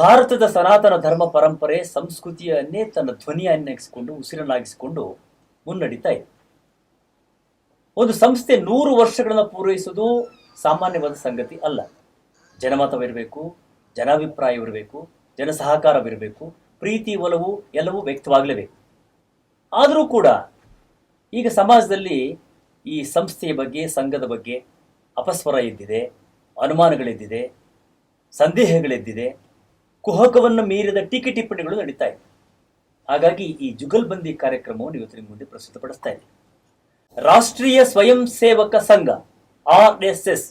ಭಾರತದ ಸನಾತನ ಧರ್ಮ ಪರಂಪರೆ ಸಂಸ್ಕೃತಿಯನ್ನೇ ತನ್ನ ಧ್ವನಿಯನ್ನಾಗಿಸಿಕೊಂಡು ಉಸಿರನ್ನಾಗಿಸಿಕೊಂಡು ಮುನ್ನಡೀತಾ ಇದೆ. ಒಂದು ಸಂಸ್ಥೆ 100 ವರ್ಷಗಳನ್ನು ಪೂರೈಸುವುದು ಸಾಮಾನ್ಯವಾದ ಸಂಗತಿ ಅಲ್ಲ. ಜನಮತವಿರಬೇಕು, ಜನಾಭಿಪ್ರಾಯವಿರಬೇಕು, ಜನ ಸಹಕಾರವಿರಬೇಕು, ಪ್ರೀತಿ ಒಲವು ಎಲ್ಲವೂ ವ್ಯಕ್ತವಾಗಲೇಬೇಕು. ಆದರೂ ಕೂಡ ಈಗ ಸಮಾಜದಲ್ಲಿ ಈ ಸಂಸ್ಥೆಯ ಬಗ್ಗೆ, ಸಂಘದ ಬಗ್ಗೆ ಅಪಸ್ವರ ಎದ್ದಿದೆ, ಅನುಮಾನಗಳೆದ್ದಿದೆ, ಸಂದೇಹಗಳೆದ್ದಿದೆ, ಕುಹಕವನ್ನು ಮೀರಿದ ಟೀಕೆ ಟಿಪ್ಪಣಿಗಳು ನಡೀತಾ ಇದೆ. ಹಾಗಾಗಿ ಈ ಜುಗಲ್ಬಂದಿ ಕಾರ್ಯಕ್ರಮವನ್ನು ಇವತ್ತು ನಿಮ್ಮ ಮುಂದೆ ಪ್ರಸ್ತುತಪಡಿಸ್ತಾ ಇದೆ. ರಾಷ್ಟ್ರೀಯ ಸ್ವಯಂ ಸೇವಕ ಸಂಘ RSS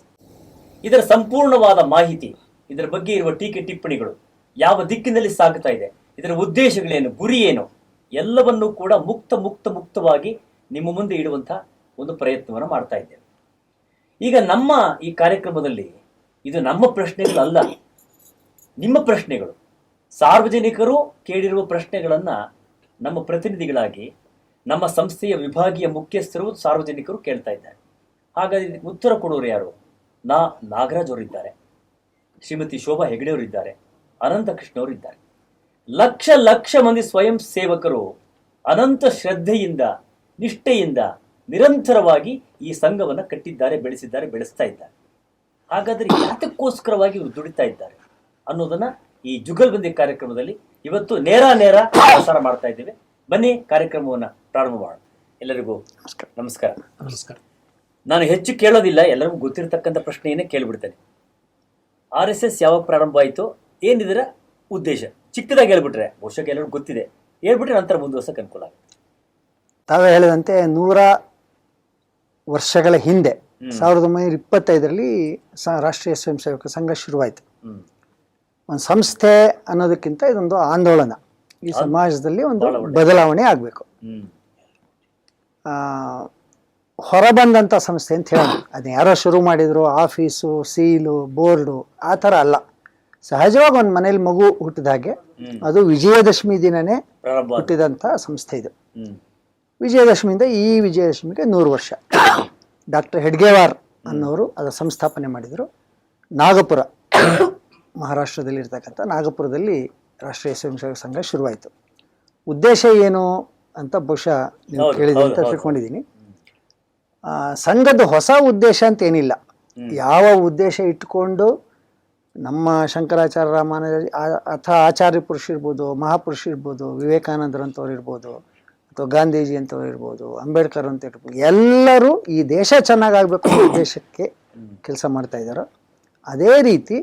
ಇದರ ಸಂಪೂರ್ಣವಾದ ಮಾಹಿತಿ, ಇದರ ಬಗ್ಗೆ ಇರುವ ಟೀಕೆ ಟಿಪ್ಪಣಿಗಳು, ಯಾವ ದಿಕ್ಕಿನಲ್ಲಿ ಸಾಗುತ್ತಾ ಇದೆ, ಇದರ ಉದ್ದೇಶಗಳೇನು, ಗುರಿ ಏನು, ಎಲ್ಲವನ್ನೂ ಕೂಡ ಮುಕ್ತವಾಗಿ ನಿಮ್ಮ ಮುಂದೆ ಇಡುವಂಥ ಒಂದು ಪ್ರಯತ್ನವನ್ನು ಮಾಡ್ತಾ ಇದ್ದೇವೆ. ಈಗ ನಮ್ಮ ಈ ಕಾರ್ಯಕ್ರಮದಲ್ಲಿ ಇದು ನಮ್ಮ ಪ್ರಶ್ನೆಗಳಲ್ಲ, ನಿಮ್ಮ ಪ್ರಶ್ನೆಗಳು. ಸಾರ್ವಜನಿಕರು ಕೇಳಿರುವ ಪ್ರಶ್ನೆಗಳನ್ನು ನಮ್ಮ ಪ್ರತಿನಿಧಿಗಳಾಗಿ ನಮ್ಮ ಸಂಸ್ಥೆಯ ವಿಭಾಗೀಯ ಮುಖ್ಯಸ್ಥರು ಸಾರ್ವಜನಿಕರು ಕೇಳ್ತಾ ಇದ್ದಾರೆ. ಹಾಗಾಗಿ ಉತ್ತರ ಕೊಡೋರು ಯಾರು? ನಾಗರಾಜ್ ಅವರಿದ್ದಾರೆ, ಶ್ರೀಮತಿ ಶೋಭಾ ಹೆಗಡೆ ಅವರಿದ್ದಾರೆ, ಅನಂತ ಕೃಷ್ಣ ಅವರಿದ್ದಾರೆ. ಲಕ್ಷ ಮಂದಿ ಸ್ವಯಂ ಸೇವಕರು ಅನಂತ ಶ್ರದ್ಧೆಯಿಂದ, ನಿಷ್ಠೆಯಿಂದ ನಿರಂತರವಾಗಿ ಈ ಸಂಘವನ್ನು ಕಟ್ಟಿದ್ದಾರೆ, ಬೆಳೆಸಿದ್ದಾರೆ, ಬೆಳೆಸ್ತಾ ಇದ್ದಾರೆ. ಹಾಗಾದರೆ ಯಾತಕ್ಕೋಸ್ಕರವಾಗಿ ಇವರು ದುಡಿತಾ ಇದ್ದಾರೆ ಅನ್ನೋದನ್ನ ಈ ಜುಗಲ್ಬಂದಿ ಕಾರ್ಯಕ್ರಮದಲ್ಲಿ ಇವತ್ತು ನೇರ ಪ್ರಸಾರ ಮಾಡ್ತಾ ಇದ್ದೇವೆ. ಬನ್ನಿ ಕಾರ್ಯಕ್ರಮವನ್ನು ಪ್ರಾರಂಭ ಮಾಡೋಣ. ಎಲ್ಲರಿಗೂ ನಮಸ್ಕಾರ. ನಾನು ಹೆಚ್ಚು ಕೇಳೋದಿಲ್ಲ, ಎಲ್ಲರಿಗೂ ಗೊತ್ತಿರತಕ್ಕಂಥ ಪ್ರಶ್ನೆಯನ್ನೇ ಕೇಳಿಬಿಡ್ತೇನೆ. RSS ಯಾವಾಗ ಪ್ರಾರಂಭ ಆಯಿತು, ಏನಿದರ ಉದ್ದೇಶ? ಚಿಕ್ಕದಾಗಿ ಹೇಳ್ಬಿಟ್ರೆ ಬಹುಶಃ ಎಲ್ಲರಿಗೂ ಗೊತ್ತಿದೆ, ಹೇಳ್ಬಿಟ್ರೆ ನಂತರ ಮುಂದುವರ್ಸಕ್ಕೆ ಅನುಕೂಲ ಆಗುತ್ತೆ. ತಾವೇ ಹೇಳಿದಂತೆ 100 ವರ್ಷಗಳ ಹಿಂದೆ 1925ರಲ್ಲಿ ರಾಷ್ಟ್ರೀಯ ಸ್ವಯಂ ಸೇವಕ ಸಂಘ ಶುರುವಾಯಿತು. ಒಂದು ಸಂಸ್ಥೆ ಅನ್ನೋದಕ್ಕಿಂತ ಇದೊಂದು ಆಂದೋಲನ. ಈ ಸಮಾಜದಲ್ಲಿ ಒಂದು ಬದಲಾವಣೆ ಆಗಬೇಕು. ಹೊರಬಂದಂಥ ಸಂಸ್ಥೆ ಅಂತ ಹೇಳೋಣ. ಅದನ್ನ ಯಾರೋ ಶುರು ಮಾಡಿದ್ರು, ಆಫೀಸು, ಸೀಲು, ಬೋರ್ಡು ಆ ಥರ ಅಲ್ಲ. ಸಹಜವಾಗಿ ಒಂದು ಮನೇಲಿ ಮಗು ಹುಟ್ಟಿದಾಗೆ ಅದು ವಿಜಯದಶಮಿ ದಿನನೇ ಹುಟ್ಟಿದಂಥ ಸಂಸ್ಥೆ ಇದು. ವಿಜಯದಶಮಿಯಿಂದ ಈ ವಿಜಯದಶಮಿಗೆ 100 ವರ್ಷ. ಡಾಕ್ಟರ್ ಹೆಡ್ಗೇವಾರ್ ಅನ್ನೋರು ಅದರ ಸಂಸ್ಥಾಪನೆ ಮಾಡಿದರು. ನಾಗಪುರ, ಮಹಾರಾಷ್ಟ್ರದಲ್ಲಿ ಇರ್ತಕ್ಕಂಥ ನಾಗಪುರದಲ್ಲಿ ರಾಷ್ಟ್ರೀಯ ಸ್ವಯಂ ಸೇವಕ ಸಂಘ ಶುರುವಾಯಿತು. ಉದ್ದೇಶ ಏನು ಅಂತ ಬಹುಶಃ ನೀವು ಕೇಳಿದೆ ಅಂತ ತಿಳ್ಕೊಂಡಿದ್ದೀನಿ. ಸಂಘದ ಹೊಸ ಉದ್ದೇಶ ಅಂತ ಏನಿಲ್ಲ. ಯಾವ ಉದ್ದೇಶ ಇಟ್ಕೊಂಡು ನಮ್ಮ ಶಂಕರಾಚಾರ್ಯ, ರಾಮಾನುಜ ಅಥವಾ ಆಚಾರ್ಯ ಪುರುಷ ಇರ್ಬೋದು, ಮಹಾಪುರುಷ ಇರ್ಬೋದು, ವಿವೇಕಾನಂದರಂಥವ್ರು ಇರ್ಬೋದು, ಅಥವಾ ಗಾಂಧೀಜಿ ಅಂತವ್ರು ಇರ್ಬೋದು, ಅಂಬೇಡ್ಕರ್ ಅಂತ ಇರ್ಬೋದು, ಎಲ್ಲರೂ ಈ ದೇಶ ಚೆನ್ನಾಗಾಗಬೇಕು ಅನ್ನೋ ಉದ್ದೇಶಕ್ಕೆ ಕೆಲಸ ಮಾಡ್ತಾ ಇದ್ದಾರೋ ಅದೇ ರೀತಿ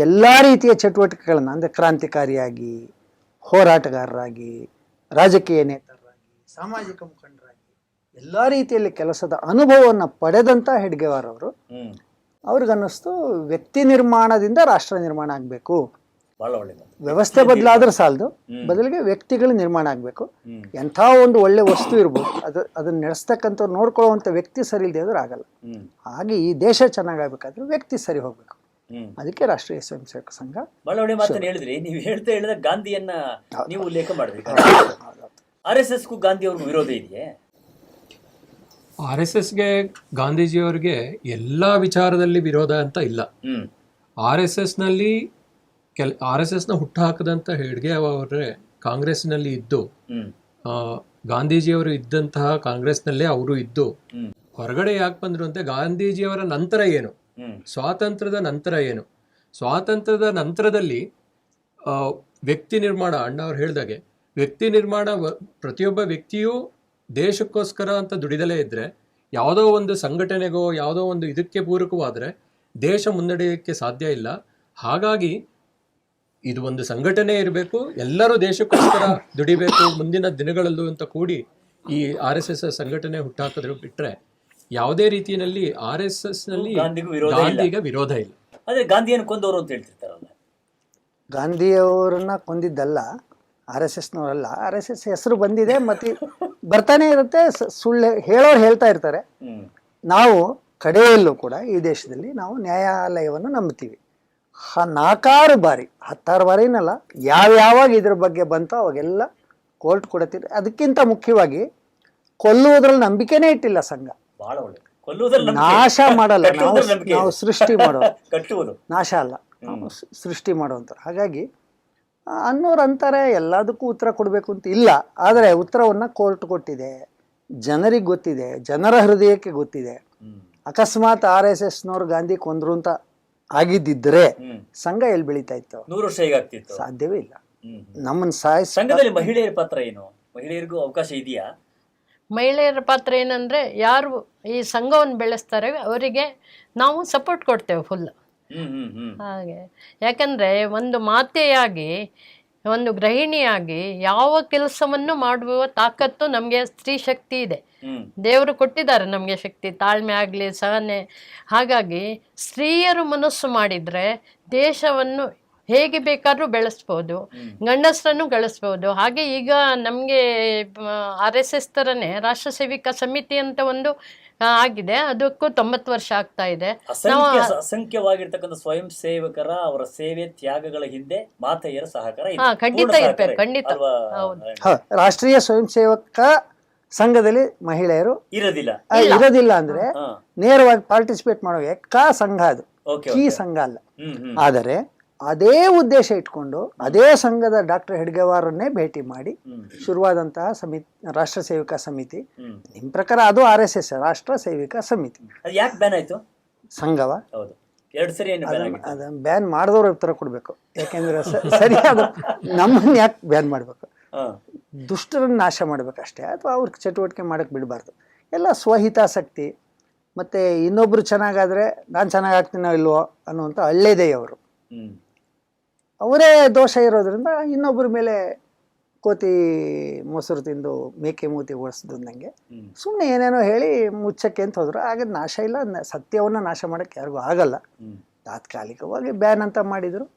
ಎಲ್ಲ ರೀತಿಯ ಚಟುವಟಿಕೆಗಳನ್ನು, ಅಂದರೆ ಕ್ರಾಂತಿಕಾರಿಯಾಗಿ, ಹೋರಾಟಗಾರರಾಗಿ, ರಾಜಕೀಯ ನೇತರರಾಗಿ, ಸಾಮಾಜಿಕ ಮುಖಂಡರಾಗಿ ಎಲ್ಲ ರೀತಿಯಲ್ಲಿ ಕೆಲಸದ ಅನುಭವವನ್ನು ಪಡೆದಂಥ ಹೆಡ್ಗೇವಾರ್ ಅವರು ಅವ್ರಿಗನ್ನಿಸ್ತು ವ್ಯಕ್ತಿ ನಿರ್ಮಾಣದಿಂದ ರಾಷ್ಟ್ರ ನಿರ್ಮಾಣ ಆಗಬೇಕು. ವ್ಯವಸ್ಥೆ ಬದಲಾದ್ರೆ ಸಾಲದು, ಬದಲಿಗೆ ವ್ಯಕ್ತಿಗಳು ನಿರ್ಮಾಣ ಆಗಬೇಕು. ಎಂಥ ಒಂದು ಒಳ್ಳೆ ವಸ್ತು ಇರ್ಬೋದು, ಅದನ್ನ ನಡೆಸ್ತಕ್ಕಂಥವ್ರು ನೋಡ್ಕೊಳ್ಳುವಂಥ ವ್ಯಕ್ತಿ ಸರಿ ಇಲ್ಲದೆ ಆದ್ರೆ ಆಗಲ್ಲ. ಹಾಗೆ ಈ ದೇಶ ಚೆನ್ನಾಗಾಗಬೇಕಾದ್ರೆ ವ್ಯಕ್ತಿ ಸರಿ ಹೋಗ್ಬೇಕು. ಅದಕ್ಕೆ ರಾಷ್ಟ್ರೀಯ ಸ್ವಯಂ ಸೇವಕ ಸಂಘ. ಬಹಳ ಒಳ್ಳೆ ಮಾತನ್ನು ಹೇಳಿದ್ರಿ. ನೀವು ಹೇಳಿದ ಗಾಂಧಿಯನ್ನ ನೀವು ಉಲ್ಲೇಖ ಮಾಡಿದ್ರಿ. RSSಗೂ ಗಾಂಧಿ ಅವ್ರಿಗೂ ವಿರೋಧ ಇದೆಯೇ? RSSಗೆ ಗಾಂಧೀಜಿಯವರಿಗೆ ಎಲ್ಲ ವಿಚಾರದಲ್ಲಿ ವಿರೋಧ ಅಂತ ಇಲ್ಲ. RSSನಲ್ಲಿ RSSನ ಹುಟ್ಟು ಹಾಕದಂತ ಹೆಡ್ಗೆ ಅವರೇ ಕಾಂಗ್ರೆಸ್ನಲ್ಲಿ ಇದ್ದು, ಗಾಂಧೀಜಿಯವರು ಇದ್ದಂತಹ ಕಾಂಗ್ರೆಸ್ನಲ್ಲೇ ಅವರು ಇದ್ದು ಹೊರಗಡೆ ಯಾಕೆ ಬಂದ್ರು ಅಂತ, ಗಾಂಧೀಜಿಯವರ ನಂತರ ಏನು, ಸ್ವಾತಂತ್ರ್ಯದ ನಂತರ ಏನು, ಸ್ವಾತಂತ್ರ್ಯದ ನಂತರದಲ್ಲಿ ವ್ಯಕ್ತಿ ನಿರ್ಮಾಣ, ಅಣ್ಣ ಅವ್ರು ಹೇಳಿದಾಗೆ ವ್ಯಕ್ತಿ ನಿರ್ಮಾಣ, ಪ್ರತಿಯೊಬ್ಬ ವ್ಯಕ್ತಿಯೂ ದೇಶಕ್ಕೋಸ್ಕರ ಅಂತ ದುಡಿದಲೇ ಇದ್ರೆ, ಯಾವುದೋ ಒಂದು ಸಂಘಟನೆಗೋ ಯಾವುದೋ ಒಂದು ಇದಕ್ಕೆ ಪೂರಕವಾದರೆ ದೇಶ ಮುನ್ನಡೆಯೋಕ್ಕೆ ಸಾಧ್ಯ ಇಲ್ಲ. ಹಾಗಾಗಿ ಇದು ಒಂದು ಸಂಘಟನೆ ಇರಬೇಕು, ಎಲ್ಲರೂ ದೇಶಕ್ಕೋಸ್ಕರ ದುಡಿಬೇಕು ಮುಂದಿನ ದಿನಗಳಲ್ಲೂ ಅಂತ ಕೂಡಿ ಈ RSS ಸಂಘಟನೆ ಹುಟ್ಟಾಕಿದ್ರು. ಬಿಟ್ರೆ ಯಾವುದೇ ರೀತಿಯಲ್ಲಿ RSSನಲ್ಲಿ ಗಾಂಧಿಗೆ ವಿರೋಧ ಇಲ್ಲ. ಅದೇ ಗಾಂಧಿಯನ್ನು ಕೊಂದವರು ಅಂತ ಹೇಳ್ತಿರ್ತಾರಲ್ಲ. ಗಾಂಧಿಯವರನ್ನ ಕೊಂದಿದ್ದಲ್ಲ, RSSನವರಲ್ಲ. RSS ಹೆಸರು ಬಂದಿದೆ, ಮತ್ತೆ ಬರ್ತಾನೆ ಇರುತ್ತೆ. ಸುಳ್ಳು ಹೇಳೋರು ಹೇಳ್ತಾ ಇರ್ತಾರೆ. ನಾವು ಕಡೆಯಲ್ಲೂ ಕೂಡ ಈ ದೇಶದಲ್ಲಿ ನಾವು ನ್ಯಾಯಾಲಯವನ್ನು ನಂಬ್ತೀವಿ. 4 ಬಾರಿ 16 ಬಾರಿನಲ್ಲ, ಯಾವ್ಯಾವಾಗ ಇದ್ರ ಬಗ್ಗೆ ಬಂತೋ ಅವಾಗೆಲ್ಲ ಕೋರ್ಟ್ ಕೊಡತ್ತೀರಿ. ಅದಕ್ಕಿಂತ ಮುಖ್ಯವಾಗಿ ಕೊಲ್ಲುವುದ್ರಲ್ಲಿ ನಂಬಿಕೆನೇ ಇಟ್ಟಿಲ್ಲ ಸಂಘ. ನಾಶ ಮಾಡಲ್ಲ, ನಾವು ಸೃಷ್ಟಿ ಮಾಡೋದು, ನಾಶ ಅಲ್ಲ, ನಾವು ಸೃಷ್ಟಿ ಮಾಡುವಂತ. ಹಾಗಾಗಿ ಅನ್ನೋರು ಅಂತಾರೆ. ಎಲ್ಲದಕ್ಕೂ ಉತ್ತರ ಕೊಡಬೇಕು ಅಂತ ಇಲ್ಲ, ಆದರೆ ಉತ್ತರವನ್ನು ಕೋರ್ಟ್ ಕೊಟ್ಟಿದೆ, ಜನರಿಗೆ ಗೊತ್ತಿದೆ, ಜನರ ಹೃದಯಕ್ಕೆ ಗೊತ್ತಿದೆ. ಅಕಸ್ಮಾತ್ RSSನವ್ರು ಗಾಂಧಿ ಕೊಂದ್ರು ಅಂತ ಆಗಿದ್ದಿದ್ರೆ ಸಂಘ ಎಲ್ಲಿ ಬೆಳೀತಾ ಇತ್ತು? 100 ವರ್ಷ ಹೇಗಾಗ್ತಿತ್ತು? ಸಾಧ್ಯವೇ ಇಲ್ಲ. ನಮ್ಮನ್ನ ಸಂಘದಲ್ಲಿ ಮಹಿಳೆಯರ ಪಾತ್ರ ಏನು? ಮಹಿಳೆಯರಿಗೂ ಅವಕಾಶ ಇದೆಯಾ? ಮಹಿಳೆಯರ ಪಾತ್ರ ಏನಂದರೆ, ಯಾರು ಈ ಸಂಘವನ್ನು ಬೆಳೆಸ್ತಾರೆ ಅವರಿಗೆ ನಾವು ಸಪೋರ್ಟ್ ಕೊಡ್ತೇವೆ ಫುಲ್. ಹಾಗೆ, ಯಾಕಂದರೆ ಒಂದು ಮಾತೆಯಾಗಿ, ಒಂದು ಗೃಹಿಣಿಯಾಗಿ ಯಾವ ಕೆಲಸವನ್ನು ಮಾಡುವ ತಾಕತ್ತು ನಮಗೆ ಸ್ತ್ರೀ ಶಕ್ತಿ ಇದೆ. ದೇವರು ಕೊಟ್ಟಿದ್ದಾರೆ ನಮಗೆ ಶಕ್ತಿ, ತಾಳ್ಮೆ ಆಗಲಿ, ಸಹನೆ. ಹಾಗಾಗಿ ಸ್ತ್ರೀಯರು ಮನಸ್ಸು ಮಾಡಿದರೆ ದೇಶವನ್ನು ಹೇಗೆ ಬೇಕಾದ್ರೂ ಬೆಳೆಸ್ಬೋದು, ಗಂಡಸರನ್ನು ಗಳಿಸ್ಬೋದು. ಹಾಗೆ ಈಗ ನಮಗೆ RSS ಥರನೇ ರಾಷ್ಟ್ರ ಸೇವಿಕಾ ಸಮಿತಿ ಅಂತ ಒಂದು ಆಗಿದೆ, ಅದಕ್ಕೂ 90 ವರ್ಷ ಆಗ್ತಾ ಇದೆ. ಅಸಂಖ್ಯವಾಗಿರ್ತಕ್ಕಂಥ ಸ್ವಯಂ ಸೇವಕರ ಅವರ ಸೇವೆ ತ್ಯಾಗಗಳ ಹಿಂದೆ ಮಾತೆಯರ ಸಹಕಾರ ಖಂಡಿತ ಇರ್ಬೇಕು, ಖಂಡಿತ. ರಾಷ್ಟ್ರೀಯ ಸ್ವಯಂ ಸೇವಕ ಸಂಘದಲ್ಲಿ ಮಹಿಳೆಯರು ಇರೋದಿಲ್ಲ ಅಂದ್ರೆ ನೇರವಾಗಿ ಪಾರ್ಟಿಸಿಪೇಟ್ ಮಾಡುವ ಸಂಘ, ಅದು ಈ ಸಂಘ ಅಲ್ಲ. ಆದರೆ ಅದೇ ಉದ್ದೇಶ ಇಟ್ಕೊಂಡು ಅದೇ ಸಂಘದ ಡಾಕ್ಟರ್ ಹೆಡ್ಗೇವಾರನ್ನೇ ಭೇಟಿ ಮಾಡಿ ಶುರುವಾದಂತಹ ಸಮಿತಿ ರಾಷ್ಟ್ರ ಸೇವಿಕಾ ಸಮಿತಿ. ನಿಮ್ ಪ್ರಕಾರ ಅದು RSS ರಾಷ್ಟ್ರ ಸೇವಿಕಾ ಸಮಿತಿ. ಯಾಕೆ ಬ್ಯಾನ್ ಆಯ್ತು? ಸಂಘವ ಅದನ್ನ ಬ್ಯಾನ್ ಮಾಡಿದವ್ರು ಉತ್ತರ ಕೊಡ್ಬೇಕು. ಯಾಕೆಂದ್ರೆ ಸರಿಯಾದ ನಮ್ಮನ್ನ ಯಾಕೆ ಬ್ಯಾನ್ ಮಾಡ್ಬೇಕು? ದುಷ್ಟರನ್ನ ನಾಶ ಮಾಡ್ಬೇಕಷ್ಟೇ, ಅಥವಾ ಅವ್ರ ಚಟುವಟಿಕೆ ಮಾಡಕ್ ಬಿಡಬಾರ್ದು. ಎಲ್ಲ ಸ್ವಹಿತಾಸಕ್ತಿ ಮತ್ತೆ ಇನ್ನೊಬ್ರು ಚೆನ್ನಾಗಾದ್ರೆ ನಾನು ಚೆನ್ನಾಗಾಗ್ತೀನೋ ಇಲ್ವೋ ಅನ್ನುವಂಥ ಹಳ್ಳೆದೆ ಅವರು. ಅವರೇ ದೋಷ ಇರೋದ್ರಿಂದ ಇನ್ನೊಬ್ಬರ ಮೇಲೆ ಕೋತಿ ಮೊಸರು ತಿಂದು ಮೇಕೆ ಮೂತಿ ಓಡಿಸ್ದಂಗೆ ಸುಮ್ಮನೆ ಏನೇನೋ ಹೇಳಿ ಮುಚ್ಚಕ್ಕೆ ಅಂತ ಹೋದ್ರು. ಆಗ ನಾಶ ಇಲ್ಲ, ಸತ್ಯವನ್ನು ನಾಶ ಮಾಡೋಕ್ಕೆ ಯಾರಿಗೂ ಆಗಲ್ಲ. ತಾತ್ಕಾಲಿಕವಾಗಿ ಬ್ಯಾನ್ ಅಂತ ಮಾಡಿದರು.